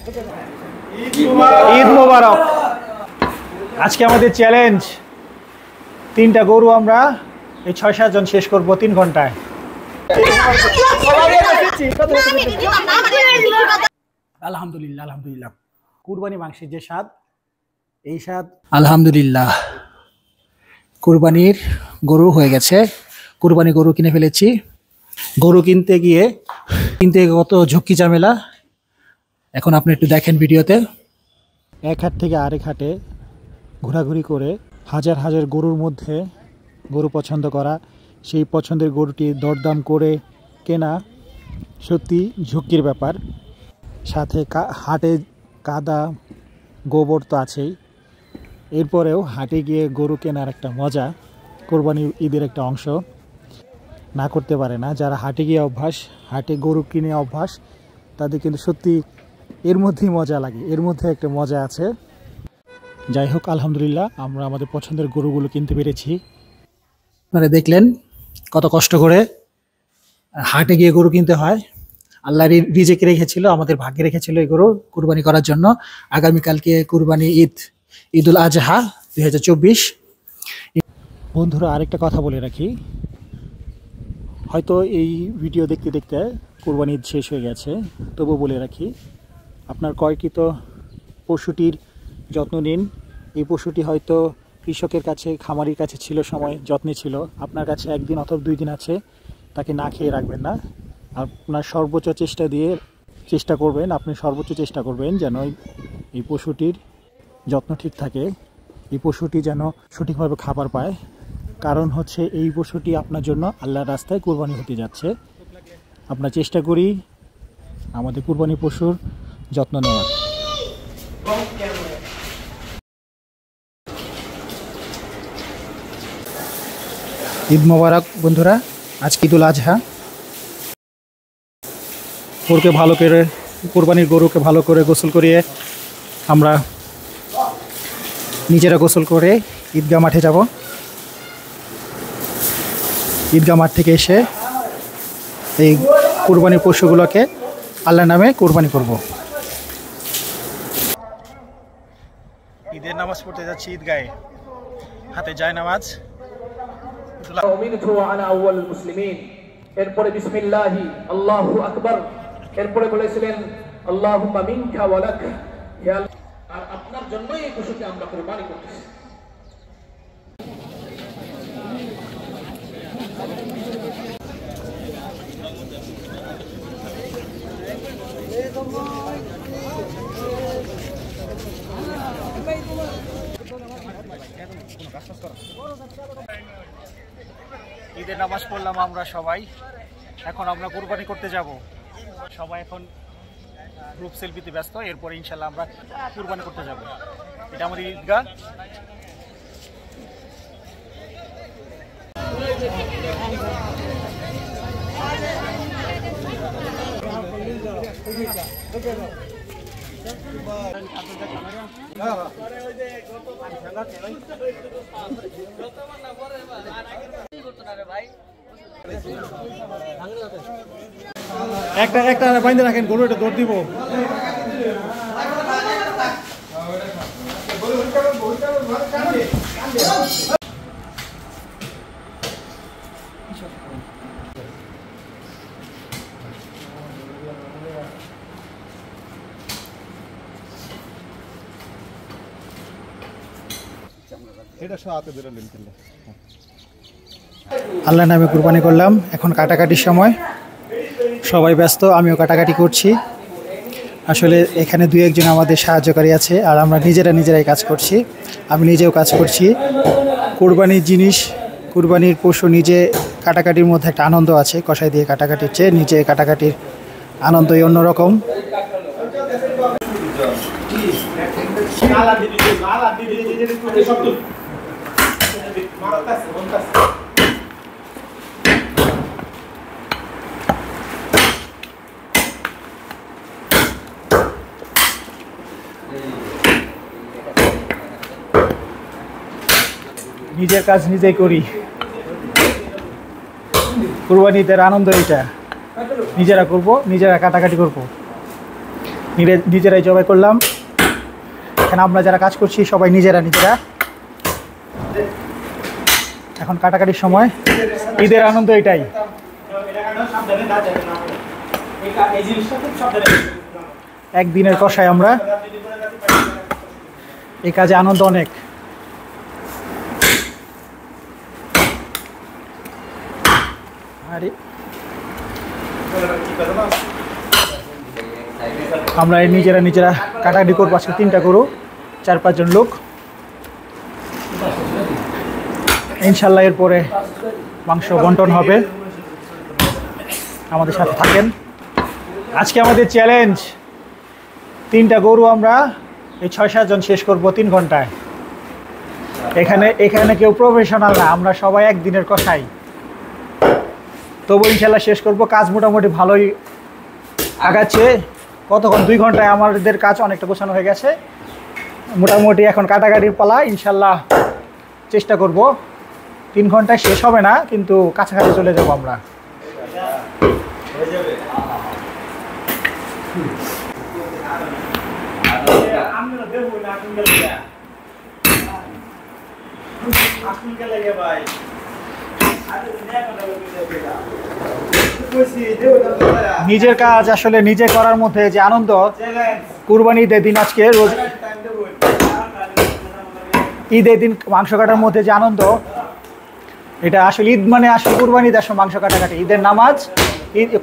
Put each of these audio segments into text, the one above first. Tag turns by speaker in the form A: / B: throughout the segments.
A: ঈদ মোবারক। আজকে আমাদের চ্যালেঞ্জ, 3টা গরু আমরা এই 6-7 জন শেষ করব 3 ঘন্টায়। আলহামদুলিল্লাহ আলহামদুলিল্লাহ, কুরবানি মাংসের যে স্বাদ, এই স্বাদ আলহামদুলিল্লাহ। কুরবানির গরু হয়ে গেছে, কুরবানি গরু কিনে ফেলেছি। গরু কিনতে কত ঝক্কি ঝামেলা, এখন আপনি একটু দেখেন ভিডিওতে। এক হাট থেকে আরেক হাটে ঘোরাঘুরি করে হাজার হাজার গরুর মধ্যে গরু পছন্দ করা, সেই পছন্দের গরুটি দরদাম করে কেনা সত্যি ঝক্কির ব্যাপার। সাথে হাটে কাদা গোবর তো আছেই, এরপরেও হাটে গিয়ে গরু কেনার একটা মজা কোরবানি ঈদের একটা অংশ না করতে পারে না। যারা হাটে গিয়ে অভ্যাস, হাটে গরু কিনে অভ্যাস, তাদের কিন্তু সত্যি এর মধ্যেই মজা লাগে, এর মধ্যে একটা মজা আছে। যাই হোক, আলহামদুলিল্লাহ আমরা আমাদের পছন্দের গরুগুলো কিনতে পেরেছি। আপনারা দেখলেন কত কষ্ট করে হাটে গিয়ে গরু কিনতে হয়। আল্লাহ রিজেকে রেখেছিল, আমাদের ভাগ্যে রেখেছিল এই গরু কুরবানি করার জন্য। আগামীকালকে কুরবানি ঈদুল আজহা 2024। বন্ধুরা, আরেকটা কথা বলে রাখি, হয়তো এই ভিডিও দেখতে দেখতে কুরবানি ঈদ শেষ হয়ে গেছে, তবু বলে রাখি, আপনার ক্রয়কৃত পশুটির যত্ন নিন। এই পশুটি হয়তো কৃষকের কাছে, খামারির কাছে ছিল, সময় যত্নে ছিল, আপনার কাছে 1 দিন অথবা 2 দিন আছে, তাকে না খেয়ে রাখবেন না। আপনার সর্বোচ্চ চেষ্টা করবেন, আপনি সর্বোচ্চ চেষ্টা করবেন যেন এই পশুটির যত্ন ঠিক থাকে, এই পশুটি যেন সঠিকভাবে খাবার পায়। কারণ হচ্ছে এই পশুটি আপনার জন্য আল্লাহর রাস্তায় কুরবানি হতে যাচ্ছে। আমরা চেষ্টা করি আমাদের কুরবানি পশুর যত্ন নেওয়ার। ঈদ মোবারক বন্ধুরা, আজকে ঈদুল আজহা। কুরবানির গরুকে ভালো করে গোসল করিয়ে আমরা নিজেরা গোসল করে ঈদগাহ মাঠে যাব। ঈদগাহ মাঠ থেকে এসে এই কুরবানির পশুগুলোকে আল্লাহর নামে কুরবানি করব। ঈদের নামাজ পড়তে যাচ্ছি ঈদগাহে, হাতে যায় নামাজ।
B: এরপরে বিসমিল্লাহি আল্লাহু আকবার, এরপরে বলেছিলেন আল্লাহুম্মা মিনকা ওয়া লাক, আর আপনার জন্যই এই পশুকে আমরা কুরবানি করতেছি।
A: ঈদের নামাজ পড়লাম আমরা সবাই, এখন আমরা কুরবানি করতে যাব। সবাই এখন গ্রুপ সেলফিতে ব্যস্ত, এরপরে ইনশাল্লাহ আমরা কুরবানি করতে যাব। এটা আমাদের ঈদগাহ। একটা বাইন্ধে রাখেন, গরু এটা দৌড় দিব। আল্লাহর নামে কুরবানি করলাম। এখন কাটাকাটির সময়, সবাই ব্যস্ত, আমিও কাটাকাটি করছি। আসলে এখানে 2-1 জন আমাদের সাহায্যকারী আছে, আর আমরা নিজেরাই কাজ করছি। আমি নিজেও কাজ করছি। কুরবানির জিনিস, কুরবানির পশু নিজে কাটাকাটির মধ্যে একটা আনন্দ আছে, কষাই দিয়ে কাটাকাটির চেয়ে নিজে কাটাকাটির আনন্দই অন্যরকম। নিজের কাজ নিজেই করি, কুরবানিদের আনন্দ এটা। নিজেরা করব, নিজেরা কাটাকাটি করব। নিজেরাই জবাই করলাম। এখানে আমরা যারা কাজ করছি সবাই নিজেরা। এখন কাটাকাটির সময়, ঈদের আনন্দ এটাই। একদিনের কষায় আমরা, এই কাজে আনন্দ অনেক। আমরা নিজেরা কাটাকাটি করবো আজকে 3টা গরু, 4-5 জন লোক ইনশাল্লাহ। এরপরে মাংস বন্টন হবে, আমাদের সাথে থাকেন। আজকে আমাদের চ্যালেঞ্জ 3টা গরু আমরা এই 6-7 জন শেষ করব 3 ঘন্টায়। এখানে কেউ প্রফেশনাল না, আমরা সবাই একদিনের কষাই, তবু ইনশাল্লাহ শেষ করব। কাজ মোটামুটি ভালোই আগাচ্ছে। কতক্ষণ 2 ঘন্টায় আমাদের কাজ অনেকটা গোছানো হয়ে গেছে মোটামুটি। এখন কাটাকাটির পালা, ইনশাল্লাহ চেষ্টা করব 3 ঘন্টায় শেষ হবে না, কিন্তু কাছাকাছি চলে যাব আমরা। নিজের কাজ আসলে নিজে করার মধ্যে যে আনন্দ, কুরবানি ঈদের দিন, আজকে রোজ ঈদের দিন মাংস কাটার মধ্যে যে আনন্দ, এটা আসলে ঈদ মানে আসলে কুরবানি ঈদের মাংস কাটাকাটি। ঈদের নামাজ,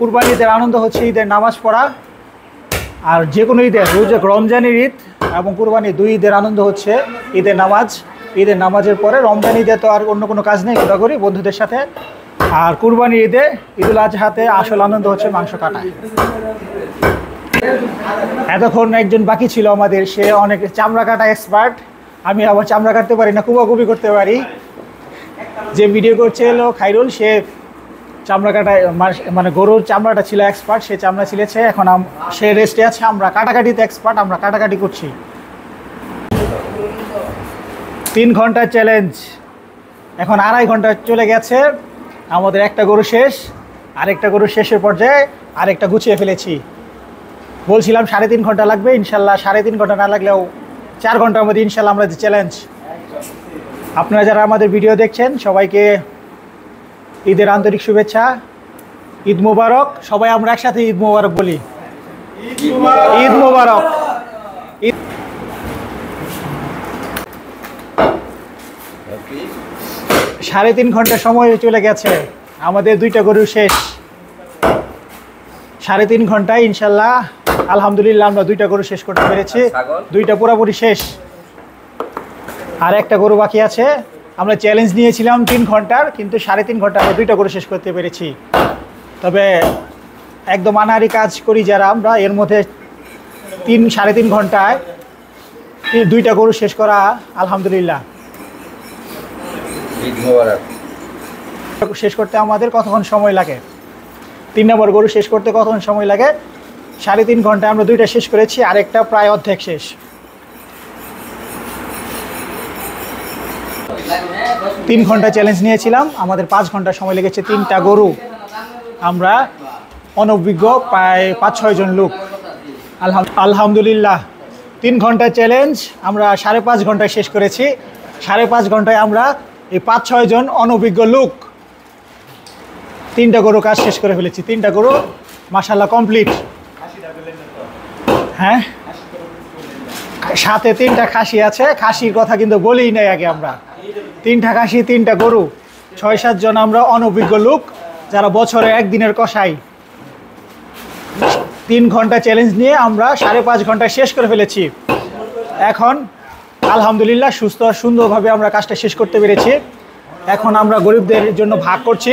A: কুরবানি ঈদের আনন্দ হচ্ছে ঈদের নামাজ পড়া। আর যে কোনো ঈদের, রমজানের ঈদ এবং কুরবানি 2 ঈদের আনন্দ হচ্ছে ঈদের নামাজ। ঈদের নামাজের পরে রমজান ঈদে তো আর অন্য কোনো কাজ নেই, ওটা করি বন্ধুদের সাথে। আর কুরবানি ঈদে, ঈদুল আজহাতে আসল আনন্দ হচ্ছে মাংস কাটা। এতক্ষণ একজন বাকি ছিল আমাদের, সে অনেক চামড়া কাটা এক্সপার্ট। আমি আবার চামড়া কাটতে পারি না, কুবাকুবি করতে পারি। যে ভিডিও করছে এলো খাইরুল, সে চামড়া কাটায় মানে গরুর চামড়াটা ছিল এক্সপার্ট, সে চামড়া ছিলেছে। এখন সে রেস্টে আছে, আমরা কাটাকাটিতে এক্সপার্ট, আমরা কাটাকাটি করছি। 3 ঘন্টার চ্যালেঞ্জ, এখন 2.5 ঘন্টা চলে গেছে। আমাদের একটা গরু শেষ, আরেকটা গরু শেষের পর্যায়ে, আরেকটা গুছিয়ে ফেলেছি। বলছিলাম 3.5 ঘন্টা লাগবে, ইনশাল্লাহ 3.5 ঘন্টা না লাগলেও 4 ঘন্টার মধ্যে ইনশাল্লাহ আমরা যে চ্যালেঞ্জ। আপনারা যারা আমাদের ভিডিও দেখছেন সবাইকে ঈদের আন্তরিক শুভেচ্ছা, ঈদ মোবারক। সবাই আমরা একসাথে ঈদ মোবারক বলি, ঈদ মোবারক। 3.5 ঘন্টা সময় চলে গেছে, আমাদের 2টা গরু শেষ। 3.5 ঘন্টায় ইনশাল্লাহ আলহামদুলিল্লাহ আমরা 2টা গরু শেষ করতে পেরেছি, 2টা পুরোপুরি শেষ। আর একটা গরু বাকি আছে। আমরা চ্যালেঞ্জ নিয়েছিলাম 3 ঘন্টার, কিন্তু 3.5 ঘন্টা আমরা 2টা গরু শেষ করতে পেরেছি। তবে একদম আনাহারি কাজ করি যারা আমরা, এর মধ্যে 3-3.5 ঘন্টায় 2টা গরু শেষ করা আলহামদুলিল্লাহ। শেষ করতে আমাদের কতক্ষণ সময় লাগে? 3 নম্বর গরু শেষ করতে কতক্ষণ সময় লাগে? 3.5 ঘন্টায় আমরা 2টা শেষ করেছি, আরেকটা প্রায় অর্ধেক শেষ। 3 ঘন্টা চ্যালেঞ্জ নিয়েছিলাম, আমাদের 5 ঘন্টা সময় লেগেছে। 3টা গরু, আমরা অনভিজ্ঞ প্রায় 5-6 জন লোক। আলহামদুলিল্লাহ 3 ঘন্টা চ্যালেঞ্জ আমরা 5.5 ঘন্টায় শেষ করেছি। 5.5 ঘন্টায় আমরা এই 5-6 জন অনভিজ্ঞ লোক 3টা গরু কাজ শেষ করে ফেলেছি। 3টা গরু মাশাআল্লাহ কমপ্লিট। হ্যাঁ, সাথে 3টা খাসি আছে, খাসির কথা কিন্তু বলেই নাই আগে। আমরা 3টা খাসি, 3টা গরু, 6-7 জন আমরা অনভিজ্ঞ লোক যারা বছরে একদিনের কষাই। 3 ঘন্টা চ্যালেঞ্জ নিয়ে আমরা 5.5 ঘন্টায় শেষ করে ফেলেছি। এখন আলহামদুলিল্লাহ সুস্থ সুন্দরভাবে আমরা কাজটা শেষ করতে পেরেছি। এখন আমরা গরিবদের জন্য ভাগ করছি।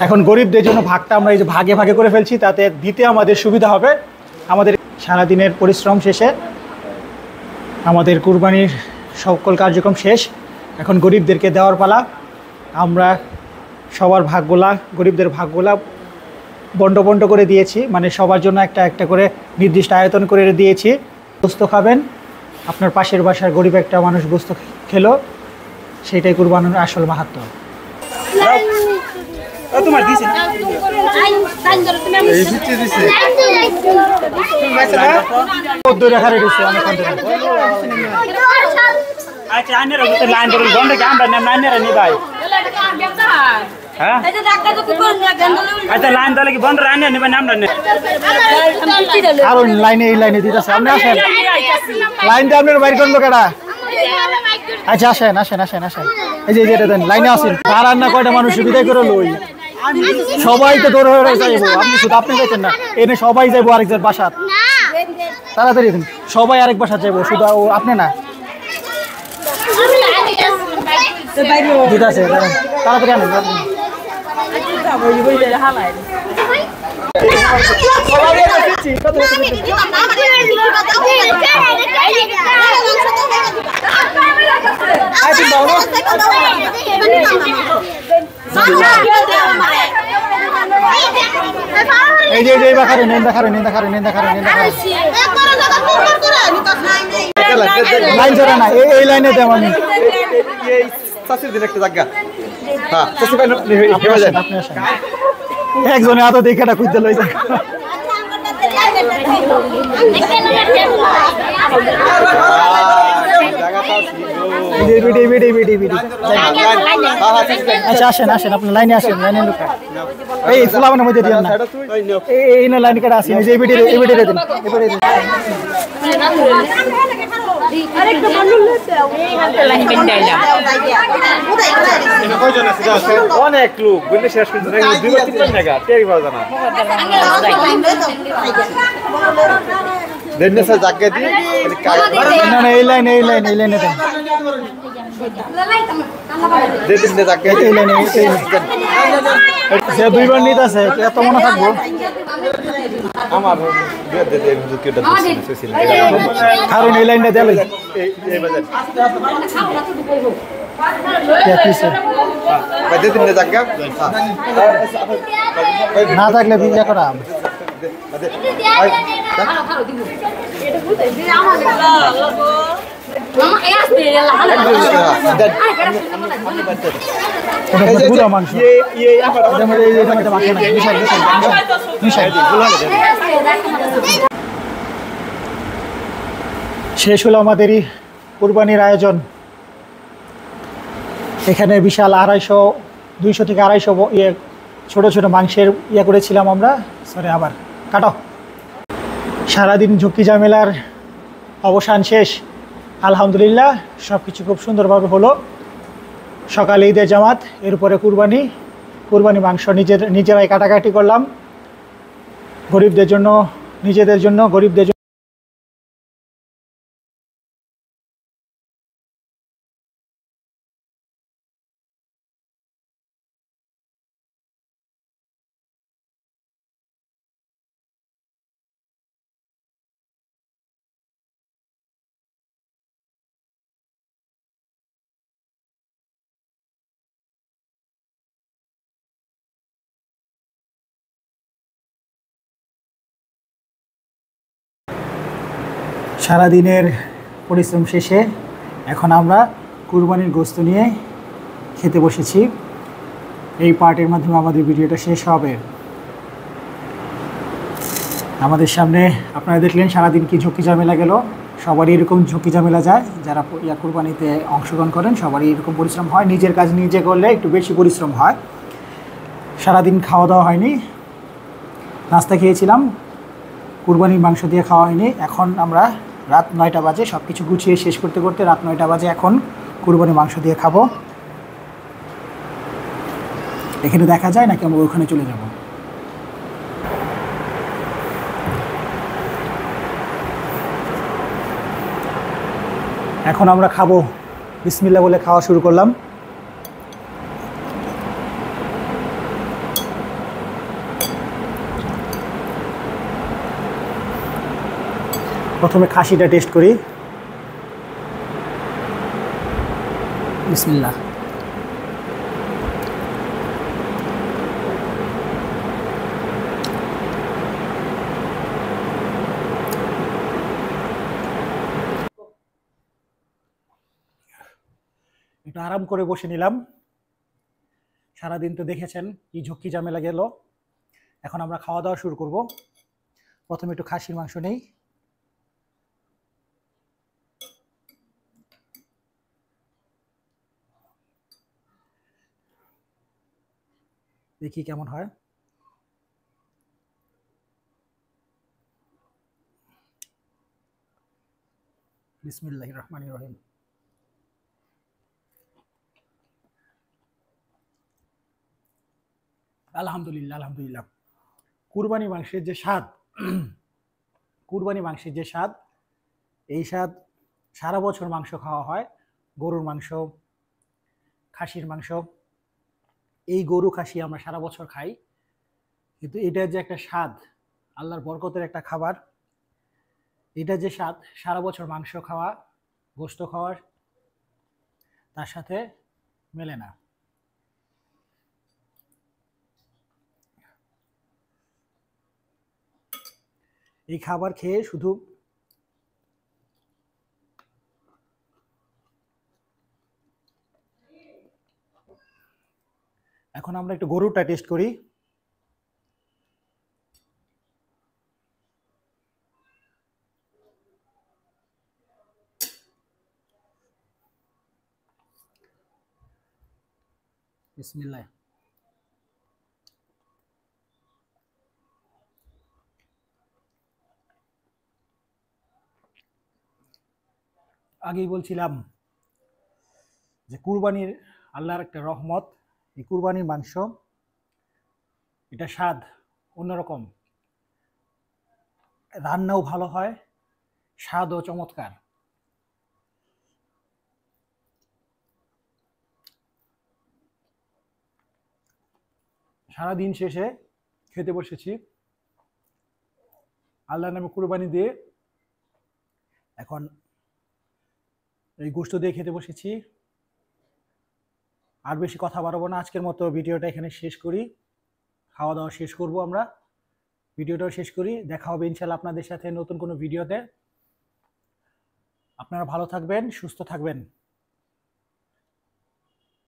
A: এখন গরিবদের জন্য ভাগটা আমরা এই যে ভাগে ভাগে করে ফেলছি, তাতে দিতে আমাদের সুবিধা হবে। আমাদের সারাদিনের পরিশ্রম শেষে আমাদের কুরবানির সকল কার্যক্রম শেষ, এখন গরিবদেরকে দেওয়ার পালা। আমরা সবার ভাগগুলা, গরিবদের ভাগগুলা বন্ড করে দিয়েছি, মানে সবার জন্য একটা একটা করে নির্দিষ্ট আয়তন করে দিয়েছি। গোস্ত খাবেন, আপনার পাশের বাসার গরিব একটা মানুষ গোস্ত খেলো, সেটাই কুরবানির আসল মাহাত্ম্য।
C: তোমার দিছে
D: এই বিচে দিছে
A: ধরে রাখা রয়েছে অনেকক্ষণ ধরে।
C: আচ্ছা আইনের লাইন ধরে বন্ধ কি আমরা নাইনের নি ভাই হ্যাঁ আচ্ছা লাইন ধরে কি বন্ধ রাইনের নিবেন আমরা নে
A: আরো লাইনে এই লাইনে দিতেছে আপনি আসেন লাইন দিয়ে আপনার বাইর করলো কেডা আচ্ছা আসেন আসেন আসেন আসেন এই যে এটা দেন লাইনে আসেন আর না কয়টা মানুষ বিদায় করে লই সবাই তো দৌড় হয়ে যাইবো আপনি শুধু আপনি যাইতেন না এনে সবাই যাইবো আরেকজন বাসাত তাড়াতাড়ি দিন সবাই আরেক বাসাত যাইবো শুধু আপনি না দিতেছে তাড়াতাড়ি আনেন এই যে এই বাখারে নেন্দা খারে নেন্দা খারে নেন্দা খারে নেন্দা খারে লাইন ধরে না এই লাইনে দেব আমি
D: এই সাসির দিন একটা জায়গা হ্যাঁ সাসি ভাই হেবা যায়
A: আপনি আসেন একজনে আতো দেখাটা খুঁজতে লই যায় আচ্ছা আসেন আসেন আপনি লাইনে আসেন লাইনে লোক এই ফুলাবানের মধ্যে দিন না এই না লাইন কাটা আসেন এই ভিডিও এই ভিডিও দিন এবারে দিন
D: অনেক লোক বুঝলে শেষ করতে না 2-3 টাকা টেরি বাজা না দেননে স্যার জায়গা দি
A: না না এই লাইনে দেন
D: দেন জায়গা
A: এই লাইনে সে দুইবার নিতে আছে এত মনে থাকবো
D: আমার দে কেটা দিছিল
A: কারণ এই লাইনটা দেলে
D: এই বাজার ভাই দেন জায়গা
A: না থাকলে বিজা করা পুরো মাংস শেষ হলো আমাদেরই কুরবানির আয়োজন এখানে বিশাল 200 থেকে 250 ইয়ে ছোট ছোট মাংসের ইয়ে করেছিলাম আমরা সরি আবার কাটো সারাদিন ঝুঁকি ঝামেলার অবসান শেষ আলহামদুলিল্লাহ সব কিছু খুব সুন্দরভাবে হলো সকালে ঈদের জামাত এরপরে কুরবানি মাংস নিজেরাই কাটাকাটি করলাম গরিবদের জন্য নিজেদের জন্য গরিবদের জন্য সারাদিনের পরিশ্রম শেষে এখন আমরা কুরবানির গোশত নিয়ে খেতে বসেছি এই পার্টের মাধ্যমে আমাদের ভিডিওটা শেষ হবে আমাদের সামনে আপনারা দেখলেন সারাদিন কি ঝুঁকি ঝামেলা গেল সবারই এরকম ঝুঁকি ঝামেলা যায় যারা কুরবানিতে অংশগ্রহণ করেন সবারই এরকম পরিশ্রম হয় নিজের কাজ নিজে করলে একটু বেশি পরিশ্রম হয় সারাদিন খাওয়া দাওয়া হয়নি নাস্তা খেয়েছিলাম কুরবানির মাংস দিয়ে খাওয়া হয়নি এখন আমরা রাত 9টা বাজে সব কিছু গুছিয়ে শেষ করতে করতে রাত 9টা বাজে এখন কুরবানির মাংস দিয়ে খাবো এখানে দেখা যায় নাকি আমরা ওখানে চলে যাব এখন আমরা খাবো বিসমিল্লাহ বলে খাওয়া শুরু করলাম প্রথমে খাসিটা টেস্ট করি বিসমিল্লাহ একটু আরাম করে বসে নিলাম সারাদিন তো দেখেছেন কি ঝক্কি ঝামেলা গেল। এখন আমরা খাওয়া দাওয়া শুরু করব। প্রথমে একটু খাসির মাংস নেই। দেখি কেমন হয়। বিসমিল্লাহির রহমানির রহিম। আলহামদুলিল্লাহ আলহামদুলিল্লাহ। কুরবানি মাংসের যে স্বাদ কুরবানি মাংসের যে স্বাদ, এই স্বাদ সারা বছর মাংস খাওয়া হয়। গরুর মাংস, খাসির মাংস, এই গরু খাসি আমরা সারা বছর খাই, কিন্তু এটার যে একটা স্বাদ, আল্লাহর বরকতের একটা খাবার, এটা যে স্বাদ সারা বছর মাংস খাওয়া, গোশত খাওয়ার তার সাথে মেলে না। এই খাবার খেয়ে শুধু এখন আমরা একটু গরুটা টেস্ট করি। বিসমিল্লাহ। আগেই বলছিলাম যে কুরবানির আল্লাহর একটা রহমত। এই কুরবানির মাংস, এটা স্বাদ অন্যরকম, রান্নাও ভালো হয়, স্বাদও চমৎকার। সারাদিন শেষে খেতে বসেছি আল্লাহর নামে কুরবানি দিয়ে। এখন এই গোশত দিয়ে খেতে বসেছি। আর বেশি কথা বাড়াবো না, আজকের মতো ভিডিওটা এখানে শেষ করি। খাওয়া দাওয়া শেষ করব আমরা, ভিডিওটাও শেষ করি। দেখা হবে ইনশাল্লাহ আপনাদের সাথে নতুন কোনো ভিডিওতে। আপনারা ভালো থাকবেন, সুস্থ থাকবেন।